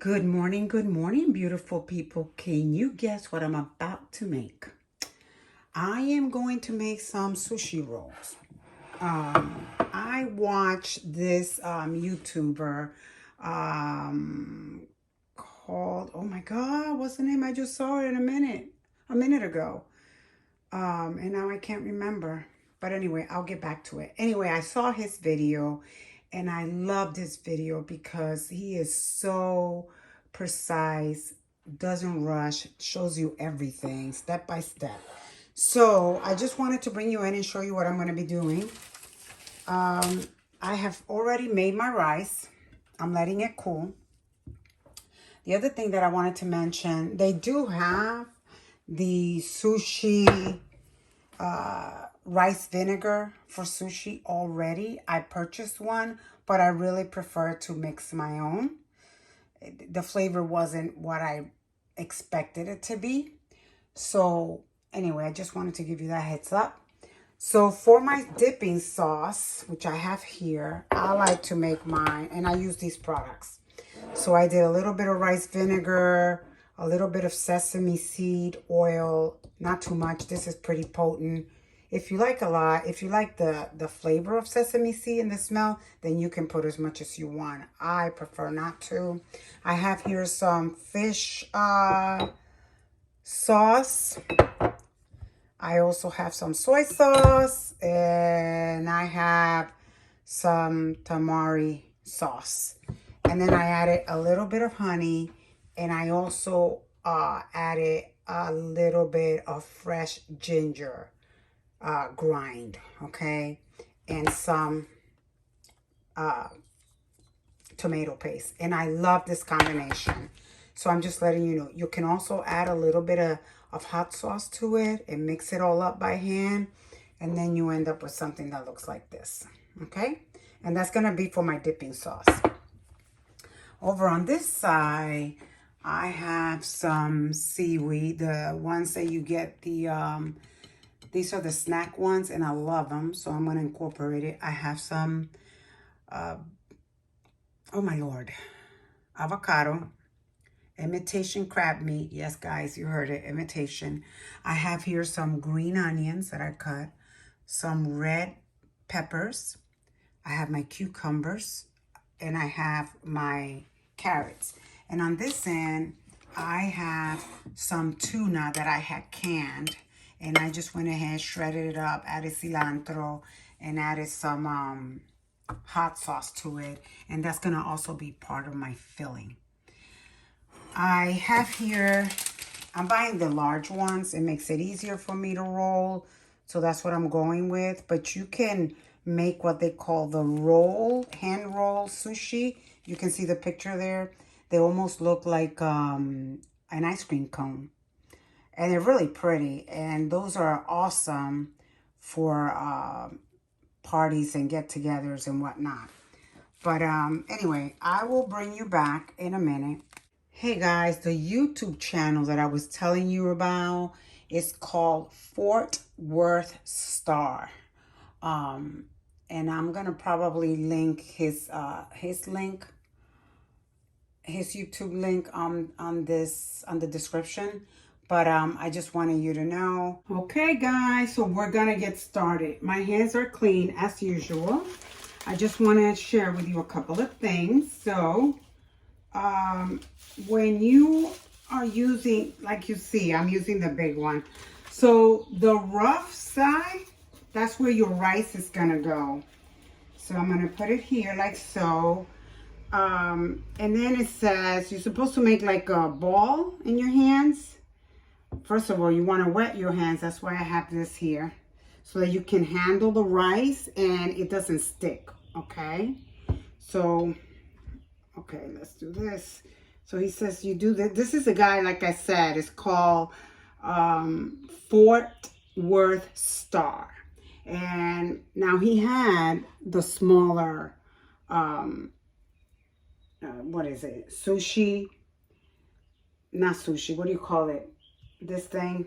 good morning, beautiful people. Can you guess what I'm about to make? I am going to make some sushi rolls. I watched this YouTuber called, oh my God, what's the name? I just saw it in a minute ago. And now I can't remember. But anyway, I'll get back to it. Anyway, I saw his video and I loved his video because he is so precise, doesn't rush, shows you everything step by step. So I just wanted to bring you in and show you what I'm going to be doing. I have already made my rice. I'm letting it cool. The other thing that I wanted to mention, they do have the sushi rice vinegar for sushi already. I purchased one, but I really prefer to mix my own. The flavor wasn't what I expected it to be. So anyway, I just wanted to give you that heads up. So for my dipping sauce, which I have here, I like to make mine, and I use these products. So I did a little bit of rice vinegar, a little bit of sesame seed oil, not too much. This is pretty potent. If you like a lot, if you like the flavor of sesame seed and the smell, then you can put as much as you want. I prefer not to. I have here some fish sauce. I also have some soy sauce, and I have some tamari sauce. And then I added a little bit of honey, and I also added a little bit of fresh ginger grind, okay? And some tomato paste. And I love this combination. So I'm just letting you know. You can also add a little bit of hot sauce to it and mix it all up by hand. And then you end up with something that looks like this, okay? And that's going to be for my dipping sauce. Over on this side, I have some seaweed, the ones that you get these are the snack ones, and I love them, so I'm going to incorporate it. I have some, oh my Lord, avocado, imitation crab meat. Yes, guys, you heard it, imitation. I have here some green onions that I cut, some red peppers. I have my cucumbers, and I have my carrots. And on this end, I have some tuna that I had canned. And I just went ahead, shredded it up, added cilantro, and added some hot sauce to it. And that's going to also be part of my filling. I have here, I'm buying the large ones. It makes it easier for me to roll. So that's what I'm going with. But you can make what they call the hand roll sushi. You can see the picture there. They almost look like an ice cream cone. And they're really pretty. And those are awesome for parties and get-togethers and whatnot. But anyway, I will bring you back in a minute. Hey guys, the YouTube channel that I was telling you about is called Fort Worth Star. And I'm going to probably link his link, his YouTube link on the description. But I just wanted you to know. Okay, guys, so we're going to get started. My hands are clean as usual. I just want to share with you a couple of things. So when you are using, like you see, I'm using the big one. So the rough side, that's where your rice is going to go. So I'm going to put it here like so. And then it says you're supposed to make like a ball in your hands. First of all, you want to wet your hands. That's why I have this here. So that you can handle the rice and it doesn't stick. Okay. So, okay, let's do this. So he says you do this. This is a guy, like I said, it's called Fort Worth Star. And now he had the smaller, what is it? Sushi. Not sushi. What do you call it? This thing,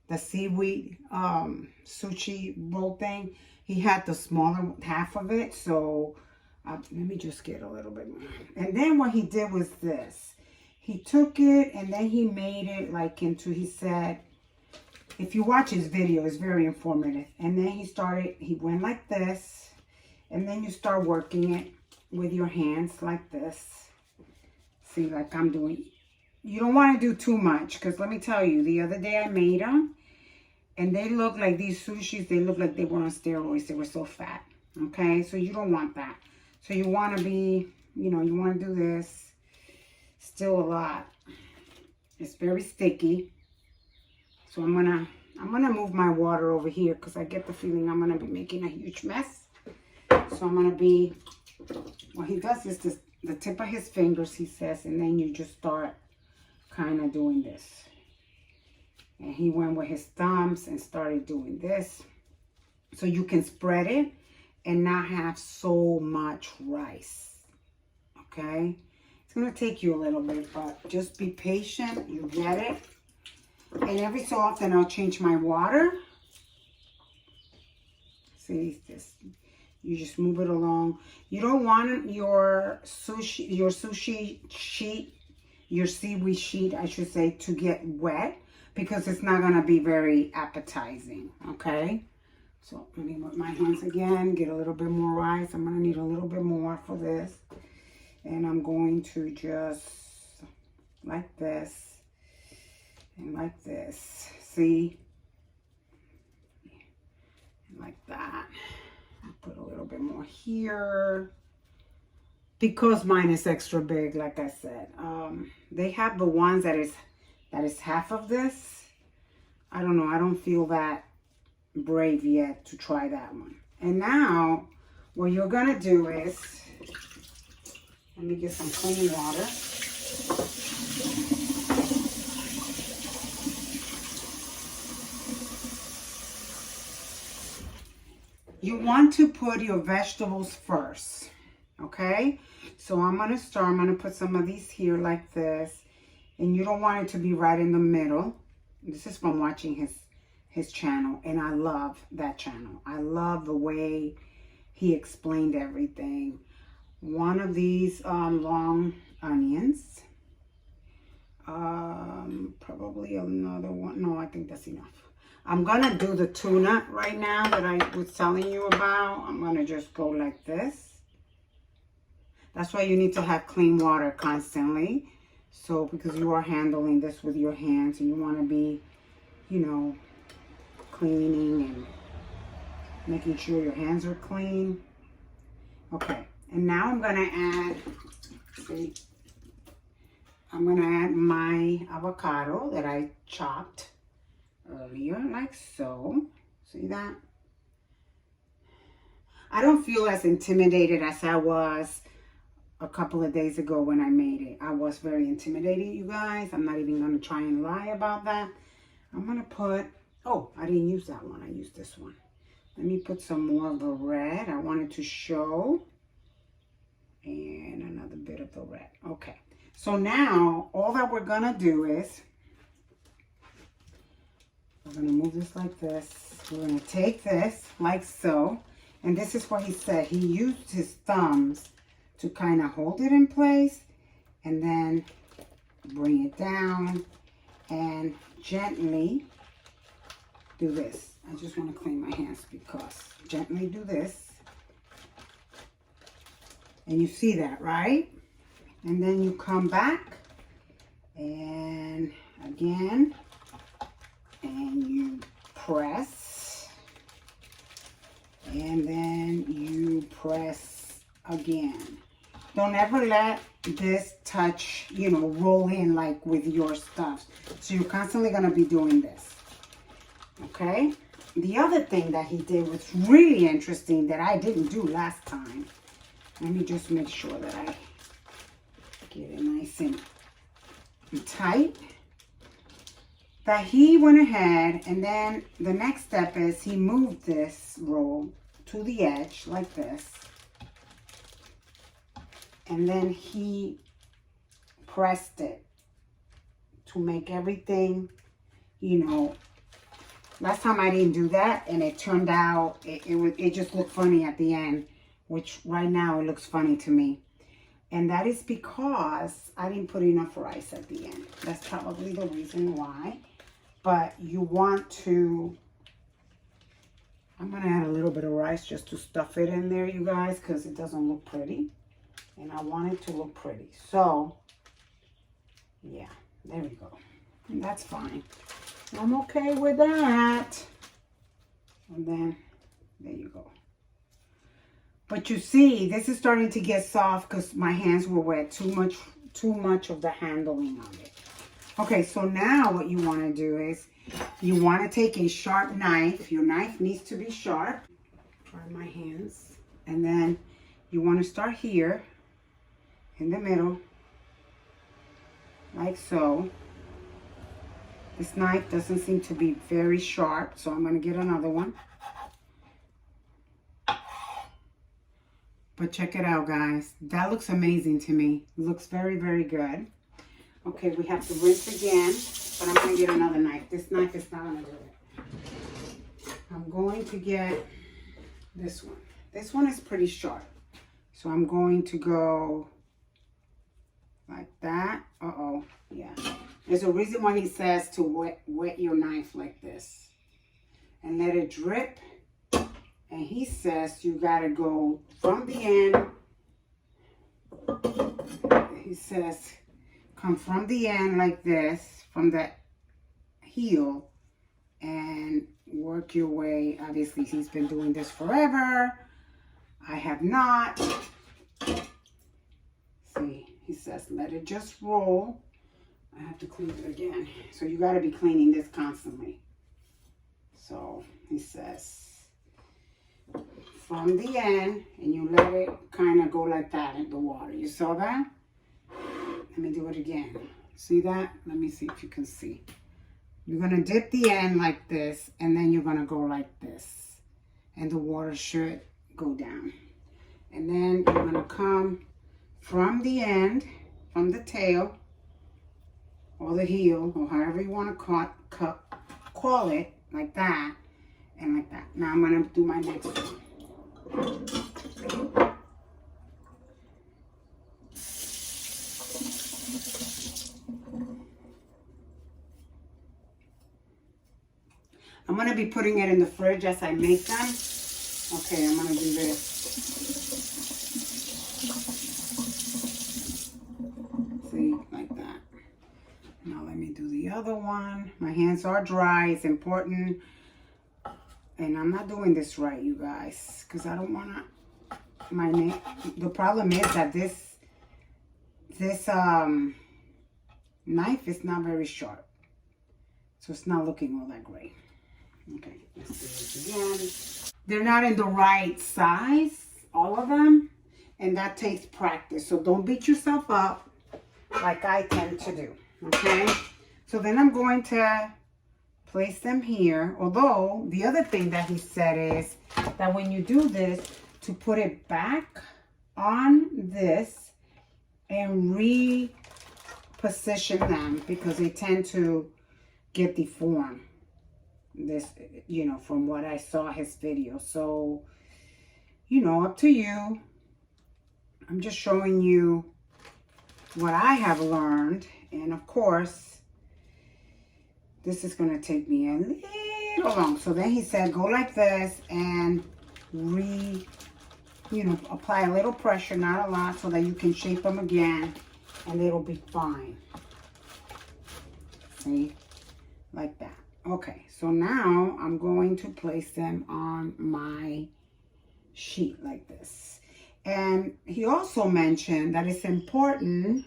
the seaweed sushi roll thing. He had the smaller half of it. So let me just get a little bit more. And then what he did was this. he took it and then he made it like into, he said, if you watch his video, it's very informative. And then he went like this. And then you start working it with your hands like this. See, like I'm doing. You don't want to do too much, because let me tell you, the other day I made them. And they look like these sushis, they look like they were on steroids. They were so fat. Okay, so you don't want that. So you want to be, you know, you want to do this. Still a lot. It's very sticky. So I'm gonna move my water over here, because I get the feeling I'm gonna be making a huge mess. So I'm gonna be, what he does is this, the tip of his fingers, he says, and then you just start kind of doing this. And he went with his thumbs and started doing this. So you can spread it and not have so much rice. Okay? It's going to take you a little bit, but just be patient. You get it. And every so often I'll change my water. See this. You just move it along. You don't want your sushi sheet, your seaweed sheet, I should say, to get wet, because it's not going to be very appetizing, okay? So let me put my hands again, get a little bit more rice. I'm going to need a little bit more for this. And I'm going to just like this and like this. See? Like that. I'll put a little bit more here. Because mine is extra big, like I said. They have the ones that is half of this. I don't know. I don't feel that brave yet to try that one. And now, what you're going to do is, let me get some clean water. You want to put your vegetables first, okay? So I'm going to put some of these here like this. And you don't want it to be right in the middle. This is from watching his channel. And I love that channel. I love the way he explained everything. One of these long onions. Probably another one. No, I think that's enough. I'm going to do the tuna right now that I was telling you about. I'm going to just go like this. That's why you need to have clean water constantly. So, because you are handling this with your hands and you want to be, you know, cleaning and making sure your hands are clean. Okay. And now I'm going to add, see, I'm going to add my avocado that I chopped earlier, like so. See that? I don't feel as intimidated as I was a couple of days ago when I made it. I was very intimidated, you guys. I'm not even going to try and lie about that. I'm going to put, oh, I didn't use that one. I used this one. Let me put some more of the red. I wanted to show. And another bit of the red. Okay. So now, all that we're going to do is, we're going to move this like this. We're going to take this like so. And this is what he said. He used his thumbs to kind of hold it in place and then bring it down and gently do this. I just want to clean my hands because gently do this. And you see that, right? And then you come back and again, and you press, and then you press again. Don't ever let this touch, you know, roll in like with your stuff. So you're constantly going to be doing this. Okay? The other thing that he did was really interesting that I didn't do last time. Let me just make sure that I get it nice and tight. That he went ahead and then the next step is he moved this roll to the edge like this. And then he pressed it to make everything, you know. Last time I didn't do that and it turned out, it just looked funny at the end, which right now it looks funny to me. And that is because I didn't put enough rice at the end. That's probably the reason why. But you want to, I'm going to add a little bit of rice just to stuff it in there, you guys, because it doesn't look pretty. And I want it to look pretty. So, yeah, there we go. And that's fine. I'm okay with that. And then, there you go. But you see, this is starting to get soft because my hands were wet. Too much of the handling on it. Okay, so now what you want to do is you want to take a sharp knife. Your knife needs to be sharp. Try my hands. And then you want to start here in the middle, like so. This knife doesn't seem to be very sharp, so I'm going to get another one. But check it out, guys. That looks amazing to me. It looks very, very good. Okay, we have to rinse again, but I'm going to get another knife. This knife is not going to do it. I'm going to get this one. This one is pretty sharp. So I'm going to go like that. Uh-oh, yeah. There's a reason why he says to wet your knife like this. And let it drip. And he says you gotta go from the end. He says come from the end like this, from the heel, and work your way. Obviously, he's been doing this forever. I have not. See, he says let it just roll. I have to clean it again. So you gotta be cleaning this constantly. So he says from the end, and you let it kind of go like that in the water. You saw that? Let me do it again. See that? Let me see if you can see. You're going to dip the end like this, and then you're going to go like this. And the water should go down. And then you're going to come from the end, from the tail, or the heel, or however you want to call it, like that, and like that. Now I'm going to do my next one. I'm going to be putting it in the fridge as I make them. Okay, I'm going to do this. See, like that. Now let me do the other one. My hands are dry. It's important. And I'm not doing this right, you guys, because I don't want to, the problem is that this knife is not very sharp. So it's not looking all that great. Okay, let's do this again. They're not in the right size, all of them, and that takes practice. So don't beat yourself up like I tend to do, okay? So then I'm going to place them here. Although the other thing that he said is that when you do this, to put it back on this and reposition them because they tend to get deformed. This, you know, from what I saw his video. So, you know, up to you. I'm just showing you what I have learned. And of course, this is going to take me a little long. So then he said, go like this and apply a little pressure, not a lot, so that you can shape them again and it'll be fine. See? Like that. Okay, so now I'm going to place them on my sheet like this. And he also mentioned that it's important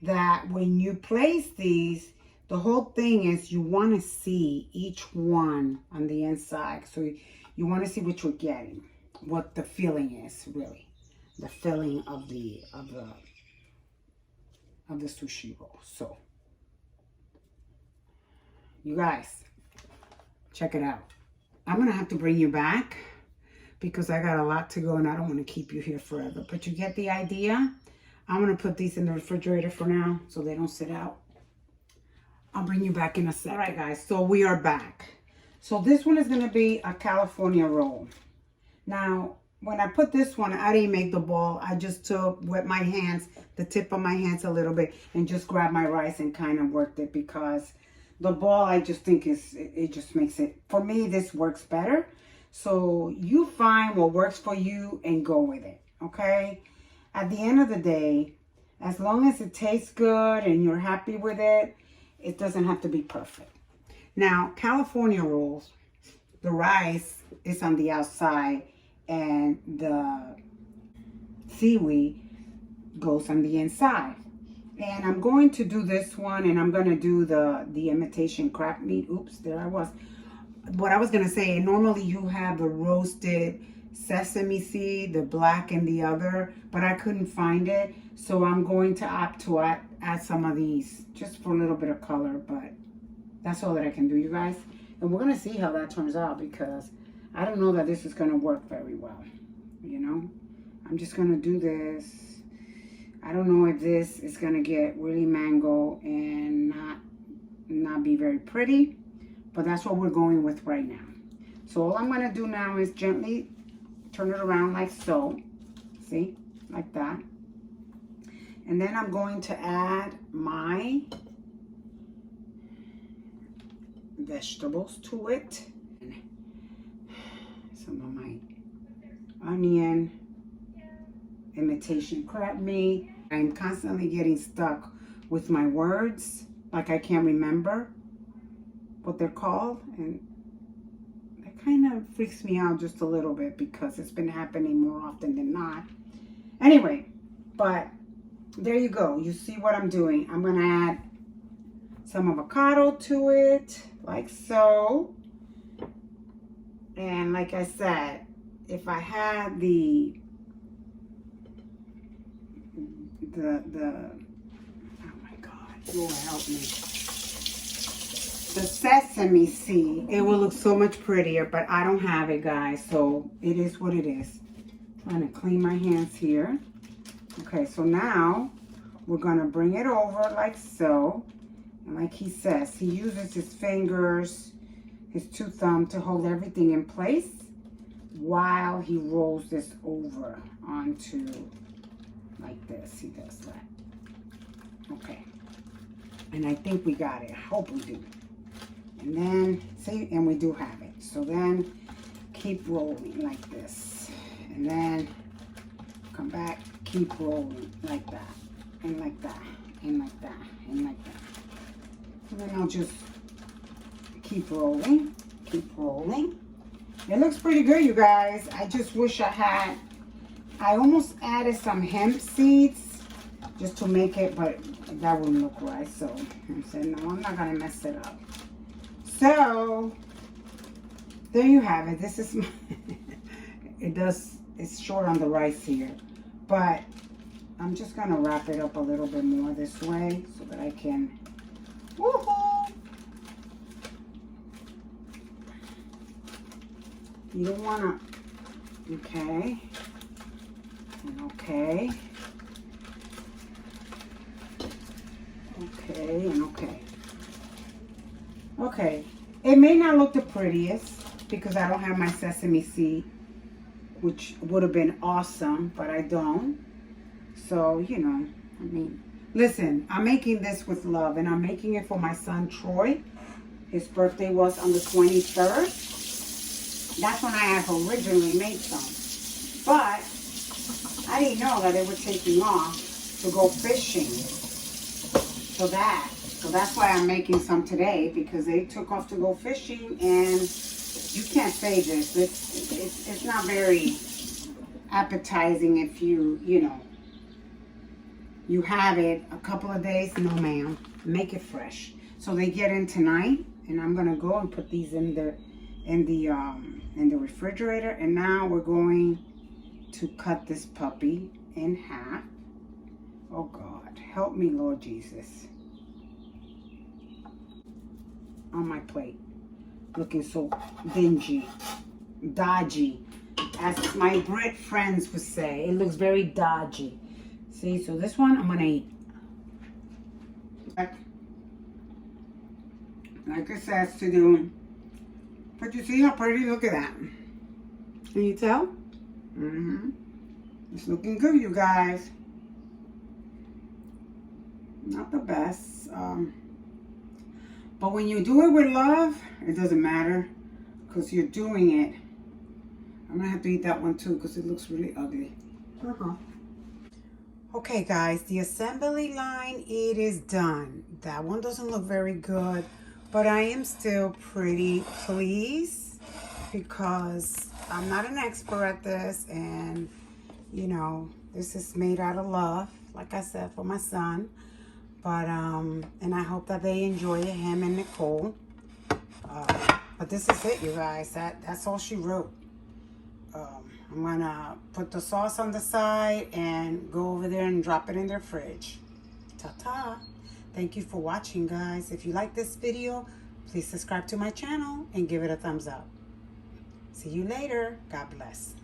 that when you place these, the whole thing is you want to see each one on the inside. So you want to see what you're getting, what the filling is, really. The filling of the sushi roll. So, you guys, check it out. I'm going to have to bring you back because I got a lot to go and I don't want to keep you here forever. But you get the idea? I'm going to put these in the refrigerator for now so they don't sit out. I'll bring you back in a sec. All right, guys, so we are back. So this one is going to be a California roll. Now, when I put this one, I didn't make the ball. I just took with my hands, the tip of my hands a little bit, and just grabbed my rice and kind of worked it, because the ball, I just think it just makes it, for me, this works better. So you find what works for you and go with it, okay? At the end of the day, as long as it tastes good and you're happy with it, it doesn't have to be perfect. Now, California rules, the rice is on the outside and the seaweed goes on the inside. And I'm going to do this one, and I'm going to do the imitation crab meat. Oops, there I was. What I was going to say, normally you have the roasted sesame seed, the black and the other, but I couldn't find it. So I'm going to opt to add some of these just for a little bit of color, but that's all that I can do, you guys. And we're going to see how that turns out, because I don't know that this is going to work very well, you know. I'm just going to do this. I don't know if this is going to get really mango and not be very pretty, but that's what we're going with right now. So all I'm going to do now is gently turn it around like so. See? Like that. And then I'm going to add my vegetables to it. Some of my onion, imitation crab meat. I'm constantly getting stuck with my words, like I can't remember what they're called, and that kind of freaks me out just a little bit, because it's been happening more often than not. Anyway, but there you go. You see what I'm doing. I'm going to add some avocado to it, like so. And like I said, if I had the oh my God, Lord help me, the sesame seed, it will look so much prettier, but I don't have it, guys, so it is what it is. Trying to clean my hands here. Okay, so now we're gonna bring it over like so, and like he says, he uses his fingers, his two thumbs to hold everything in place while he rolls this over onto like this. He does that. Okay. And I think we got it. I hope we do. And then, see, and we do have it. So then keep rolling like this. And then come back, keep rolling like that. And like that. And like that. And like that. And then I'll just keep rolling. Keep rolling. It looks pretty good, you guys. I just wish I almost added some hemp seeds just to make it, but that wouldn't look right. So I said, no, I'm not going to mess it up. So there you have it. This is my it's short on the rice here, but I'm just going to wrap it up a little bit more this way so that I can, woohoo! You don't want to, okay. Okay. Okay and okay. Okay. It may not look the prettiest because I don't have my sesame seed, which would have been awesome, but I don't. So, you know, I mean, listen, I'm making this with love, and I'm making it for my son, Troy. His birthday was on the 23rd. That's when I had originally made some. But I didn't know that they were taking off to go fishing. So that's why I'm making some today, because they took off to go fishing, and you can't say this. It's not very appetizing if you know, you have it a couple of days. No, ma'am. Make it fresh. So they get in tonight, and I'm gonna go and put these in the refrigerator. And now we're going to cut this puppy in half. Oh God, help me, Lord Jesus. On my plate, looking so dingy, dodgy, as my Brit friends would say. It looks very dodgy. See, so this one I'm gonna eat. Like it says to do. But you see how pretty? Look at that. Can you tell? It's looking good, you guys. Not the best. But when you do it with love, it doesn't matter. Because you're doing it. I'm going to have to eat that one too because it looks really ugly. Okay, guys. The assembly line, it is done. That one doesn't look very good. But I am still pretty pleased because I'm not an expert at this. And, you know, this is made out of love, like I said, for my son. But, and I hope that they enjoy it, him and Nicole. But this is it, you guys. That's all she wrote. I'm going to put the sauce on the side and go over there and drop it in their fridge. Ta-ta. Thank you for watching, guys. If you like this video, please subscribe to my channel and give it a thumbs up. See you later. God bless.